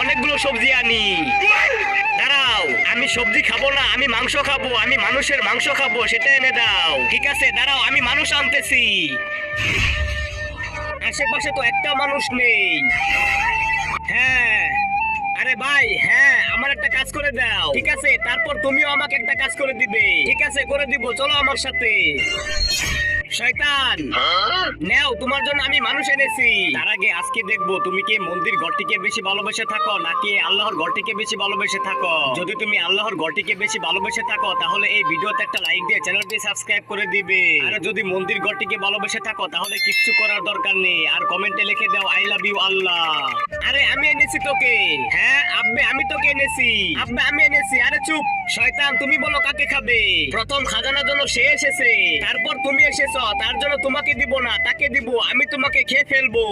অনেকগুলো সবজি আনি। দাঁড়াও, আমি সবজি খাবো না, আমি মাংস খাবো, আমি মানুষের মাংস খাবো, সেটা এনে দাও। ঠিক আছে দাঁড়াও, আমি মানুষ আনতেছি। আশেপাশে তো একটা মানুষ নেই। হ্যাঁ, আরে ভাই, হ্যাঁ আমার একটা কাজ করে দাও। ঠিক আছে, তারপর তুমিও আমাকে একটা কাজ করে দিবে। ঠিক আছে, করে দিব, চলো আমার সাথে। শয়তান, নেও, তোমার জন্য আমি মানুষ এনেছি। তার আগে আজকে দেখবো তুমি কি মন্দির ঘরটিকে বেশি ভালোবেসে থাকো নাকি আল্লাহর ঘরটিকে বেশি ভালোবেসে থাকো। যদি তুমি আল্লাহর ঘরটিকে বেশি ভালোবেসে থাকো তাহলে এই ভিডিওতে একটা লাইক দিয়ে চ্যানেলটি সাবস্ক্রাইব করে দিবে। আর যদি মন্দির ঘরটিকে ভালোবেসে থাকো তাহলে কিচ্ছু করার দরকার নেই, আর কমেন্টে লিখে দাও আই লাভ ইউ আল্লাহ। আরে আমি এনেছি তোকে। হ্যাঁ আব্বে, আমি তোকে এনেছি। আব্বে আমি এনেছি। আরে চুপ শয়তান, তুমি বলো কাকে খাবে। প্রথম খাজানার জন্য সে এসেছে, তারপর তুমি এসেছো, তার জন্য তোমাকে দিব না, তাকে দিব। আমি তোমাকে খেয়ে ফেলবো।